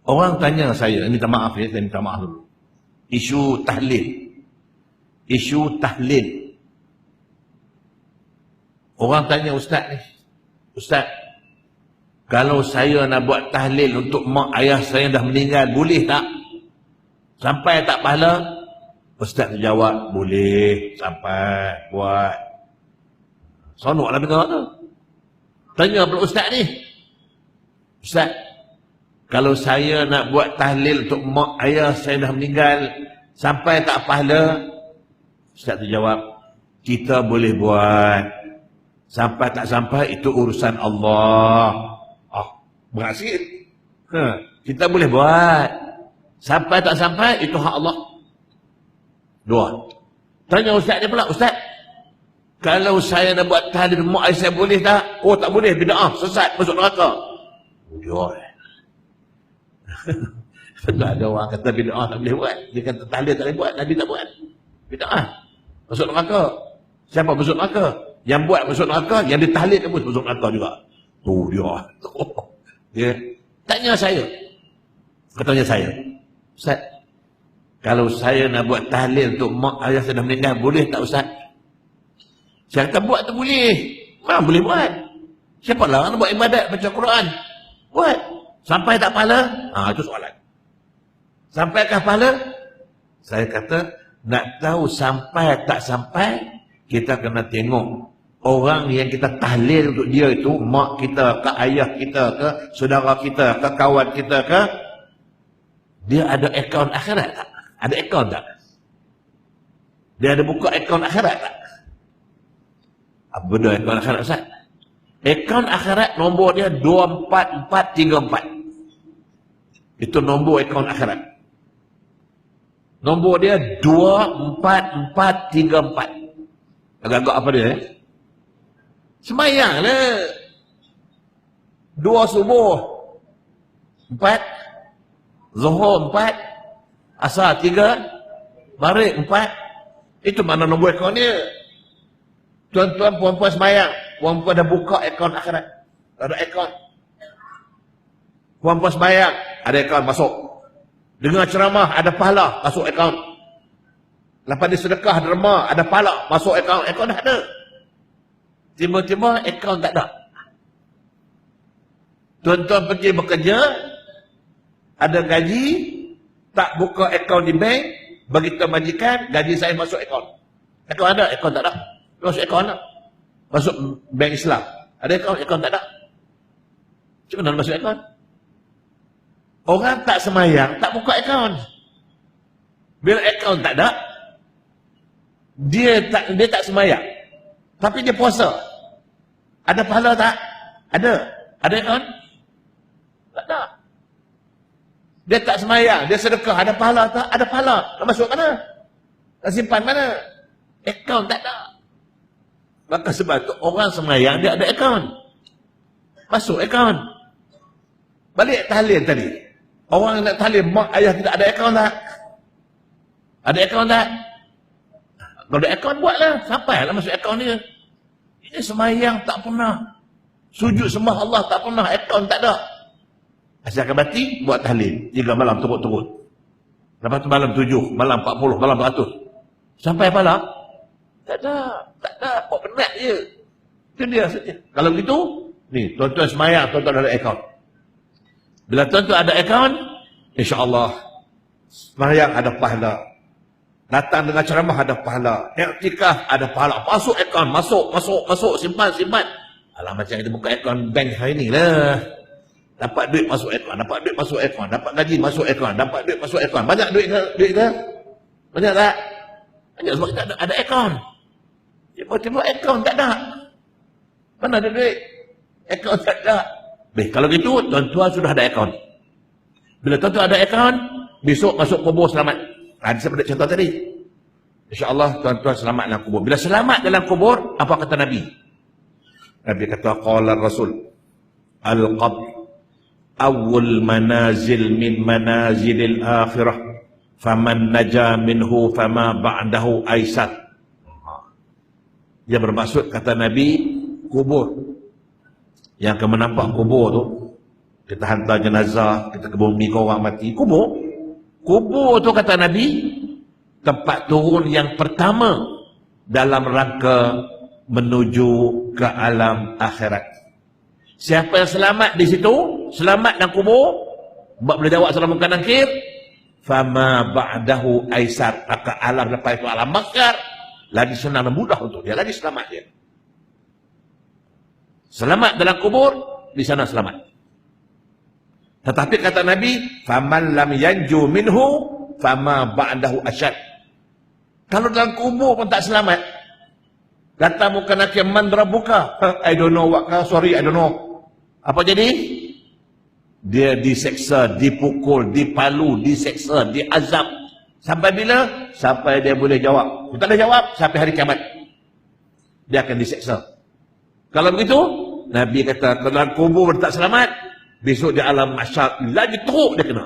Orang tanya saya, minta maaf ya, saya minta maaf dulu. Isu tahlil. Isu tahlil. Orang tanya ustaz ni, ustaz, kalau saya nak buat tahlil untuk mak ayah saya dah meninggal, boleh tak? Sampai tak pahala? Ustaz jawab, boleh, sampai buat. Sonoklah dengar tu. Tanya pula ustaz ni, ustaz, kalau saya nak buat tahlil untuk mak ayah saya dah meninggal, sampai tak pahala? Ustaz jawab, kita boleh buat. Sampai tak sampai, itu urusan Allah. Berhasil. Kita boleh buat. Sampai tak sampai, itu hak Allah. Dua. Tanya ustaz dia pula, ustaz, kalau saya nak buat tahlil mak ayah saya boleh tak? Oh, tak boleh, bid'ah, sesat, masuk neraka. Dia. Tak ada orang kata bid'ah tak boleh buat. Dia kata tahlil tak boleh buat, Nabi tak buat. Bid'ah, masuk neraka. Siapa masuk neraka? Yang buat masuk neraka, yang ditahlil pun masuk neraka juga. Tu dia. Dia tanya saya. Katanya saya, ustaz, kalau saya nak buat tahlil untuk mak ayah saya dah meninggal, boleh tak ustaz? Saya kata buat tu boleh. Memang boleh buat. Siapa larang nak buat ibadat baca Quran? Buat. Sampai tak pahala? Itu soalan. Sampaikah pahala? Saya kata, nak tahu sampai tak sampai, kita kena tengok orang yang kita tahlil untuk dia itu, mak kita ke, ayah kita ke, saudara kita ke, kawan kita ke, dia ada akaun akhirat tak? Ada akaun tak? Dia ada buka akaun akhirat tak? Apa benda akaun akhirat Ustaz? Akaun akhirat nombor dia 24434. Itu nombor akaun akhirat. Nombor dia 24434. Agak-agak apa dia? Semayang lah. 2 subuh 4, Zuhur 4, Asar 3, Maghrib 4. Itu mana nombor akaun dia. Tuan-tuan, puan-puan semayang, puan-puan dah buka akaun akhirat. Ada akaun. Puan-puan semayang, ada akaun masuk. Dengar ceramah, ada pahala, masuk akaun. Lepas dia sedekah derma, ada pahala, masuk akaun. Akaun dah ada. Tiba-tiba akaun tak ada. Tuan-tuan pergi bekerja, ada gaji, tak buka akaun di bank, beritahu majikan, gaji saya masuk akaun. Akaun ada, akaun tak ada. Masuk akaun tak? Masuk bank Islam. Ada akaun tak ada. Macam mana masuk akaun? Orang tak semayang, tak buka akaun. Bila akaun tak ada, dia tak semayang. Tapi dia puasa. Ada pahala tak? Ada. Ada akaun? Tak ada. Dia tak semayang, dia sedekah, ada pahala tak? Ada pahala. Nak masuk mana? Nak simpan mana? Akaun tak ada. Maka sebab tu orang semayang dia ada akaun. Masuk akaun. Balik tahlil tadi. Orang nak tahlil mak ayah tidak ada akaun tak? Ada akaun tak? Kalau ada akaun buatlah. Sampailah masuk akaun dia. Ini semayang tak pernah. Sujud sembah Allah tak pernah. Akaun tak ada. Asyik bati buat tahlil. 3 malam turut-turut. Lepas tu malam 7, malam 40, malam 100. Sampai pahala? Tak ada. Tak ada. Buat penat je. Itu dia saja. Kalau begitu, ni, tuan-tuan semayang, tuan-tuan ada akaun. Bila tuan-tuan ada akaun, insya-Allah semayang ada pahala. Datang dengan ceramah ada pahala. Iktikaf ada pahala. Masuk akaun, masuk, simpan. Alah, macam kita buka akaun bank hari ni lah. Dapat duit masuk akaun, dapat duit masuk akaun, dapat gaji masuk akaun, dapat duit masuk akaun. Banyak duit ke? Banyak tak? Banyak sebab kita ada akaun. Tiba-tiba akaun tak ada. Mana ada duit? Akaun tak ada. Baik, kalau gitu tuan-tuan sudah ada akaun. Bila tuan-tuan ada akaun, besok masuk kubur selamat. Ada seperti contoh tadi. InsyaAllah tuan-tuan selamat dalam kubur. Bila selamat dalam kubur, apa kata Nabi? Nabi kata, qala Rasul, al-qabr awwal manazil min manazilil akhirah, faman naja minhu fama ba'dahu aisar. Dia bermaksud, kata Nabi, kubur. Yang kamu nampak kubur tu, kita hantar jenazah, kita kebumikan orang mati, kubur. Kubur tu kata Nabi, tempat turun yang pertama dalam rangka menuju ke alam akhirat. Siapa yang selamat di situ, selamat dalam kubur, boleh jawab salam mungkar nakir, fama ba'dahu aisar, maka alam lepas itu alam makar, lagi senang dan mudah untuk dia, lagi selamat dia. Selamat dalam kubur, di sana selamat. Tetapi kata Nabi, faman lam yanju minhu fama ba'dahu asyad. Kalau dalam kubur pun tak selamat, kata muka nakir, man rabbuka, I don't know what, sorry, I don't know. Apa jadi? Dia diseksa, dipukul, dipalu, diseksa, diazab. Sampai bila? Sampai dia boleh jawab. Dia tak ada jawab, sampai hari kiamat dia akan diseksa. Kalau begitu, Nabi kata, kalau dalam kubur tak selamat, besok di alam mahsyar lagi teruk dia kena.